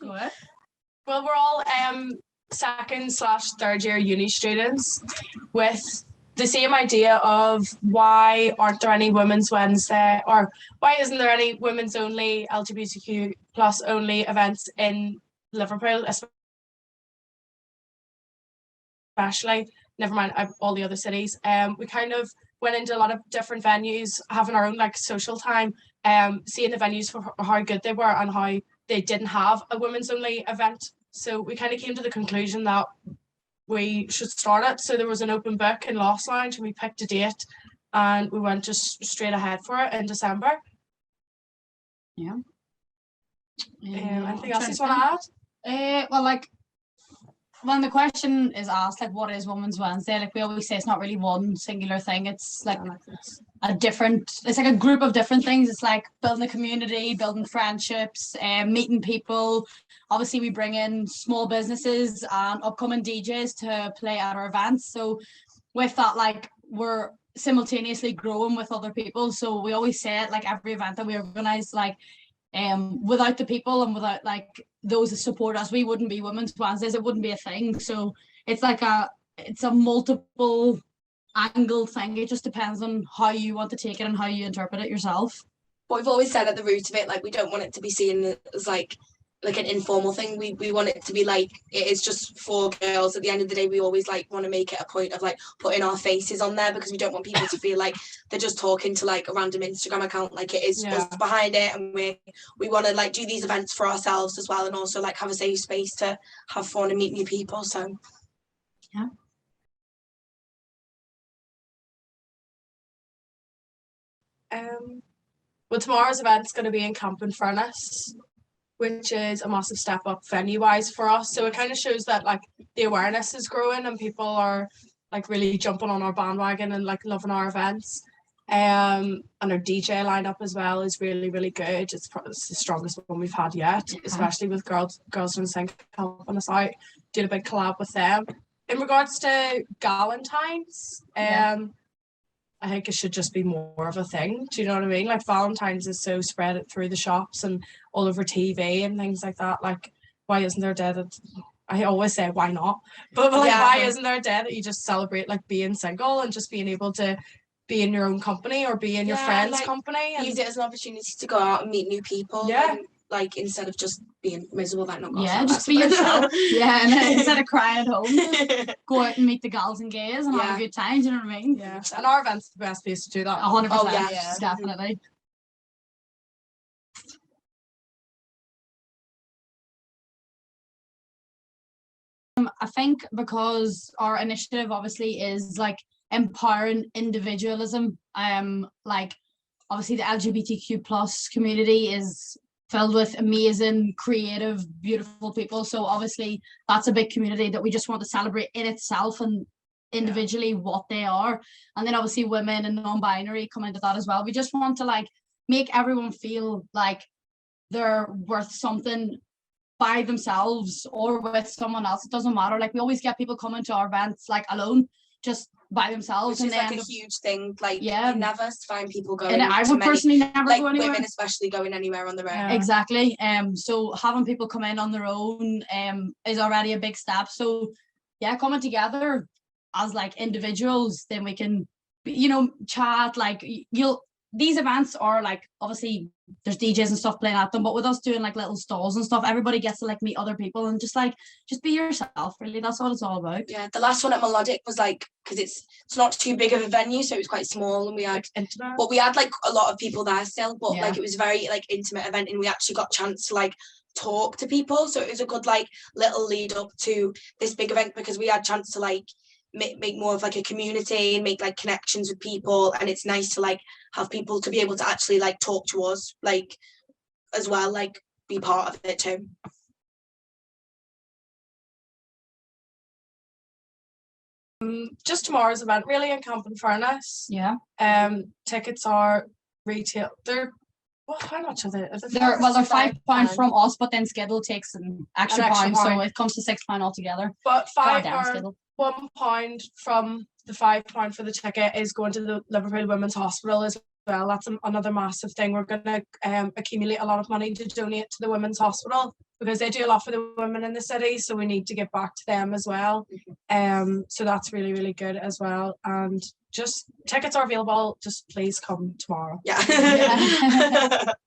Go ahead. Well, we're all second/third year uni students with the same idea of why aren't there any Women's Wednesday, or why isn't there any women's only LGBTQ plus only events in Liverpool, especially, never mind all the other cities. We kind of went into a lot of different venues, having our own like social time, seeing the venues for how good they were and how they didn't have a women's only event. So we kind of came to the conclusion that we should start it. So there was an open book in Lost Lounge and we picked a date and we went just straight ahead for it in December. Yeah. Anything else you want to add? Well, like, when the question is asked, like, what is Women's Wednesday? Like, we always say it's not really one singular thing. It's like it's like a group of different things. It's like building a community, building friendships, meeting people. Obviously, we bring in small businesses and upcoming DJs to play at our events. So with that, like, we're simultaneously growing with other people. So we always say it, like, every event that we organize, like, without the people and without like those that support us, we wouldn't be Women's Wednesdays. It wouldn't be a thing. So it's like it's a multiple angle thing. It just depends on how you want to take it and how you interpret it yourself. But we've always said at the root of it, like, we don't want it to be seen as like an informal thing. We want it to be like, it is just for girls. At the end of the day, we always like want to make it a point of like putting our faces on there, because we don't want people to feel like they're just talking to like a random Instagram account. Like, it is us behind it, and we want to like do these events for ourselves as well, and also like have a safe space to have fun and meet new people. So yeah. Well, tomorrow's event's going to be in Campden-Furnace, which is a massive step up venue-wise for us. So it kind of shows that like the awareness is growing and people are like really jumping on our bandwagon and like loving our events. And our DJ lineup as well is really, really good. It's the strongest one we've had yet, especially with Girls from Sync helping us out, doing a big collab with them. In regards to Galentine's, I think it should just be more of a thing. Do you know what I mean? Like, Valentine's is so spread through the shops and all over TV and things like that. Like, why isn't there a day that, I always say why not, but like, why isn't there a day that you just celebrate like being single and just being able to be in your own company or be in your friend's like, company, and use it as an opportunity to go out and meet new people. And, like, instead of just being miserable, like, not just be yourself. And instead of crying at home, go out and meet the gals and gays and have a good time. Do you know what I mean? And our event's the best place to do that. 100%. Definitely. I think because our initiative obviously is like empowering individualism. Like, obviously the LGBTQ plus community is filled with amazing, creative, beautiful people. So obviously that's a big community that we just want to celebrate in itself and individually what they are. And then obviously women and non-binary come into that as well. We just want to like make everyone feel like they're worth something by themselves or with someone else. It doesn't matter. Like, we always get people coming to our events like alone, just by themselves. Which is like a huge thing. Like, you never find people going. And I would personally never like go anywhere. Women especially going anywhere on their own. Exactly. So having people come in on their own is already a big step. So coming together as like individuals, then we can, chat. Like, these events are like, obviously there's DJs and stuff playing at them, but with us doing like little stalls and stuff, everybody gets to like meet other people and just be yourself, really. That's what it's all about. The last one at Melodic was like, because it's not too big of a venue, so it was quite small, and we had intimate, but we had like a lot of people there still, but like it was very like intimate event, and we actually got a chance to like talk to people. So it was a good like little lead up to this big event, because we had a chance to like make more of like a community and make like connections with people, and it's nice to like have people to be able to actually like talk to us like as well, like be part of it too. Just tomorrow's event really in Campden-Furnace. Tickets are retail. How much are they? They're £5 from us, but then Skiddle takes an extra pound, so it comes to £6 altogether. But £1 from the £5 for the ticket is going to the Liverpool Women's Hospital as well. That's another massive thing. We're going to accumulate a lot of money to donate to the Women's Hospital. because they do a lot for the women in the city, so we need to give back to them as well. So that's really, really good as well. And just tickets are available. Just please come tomorrow. Yeah.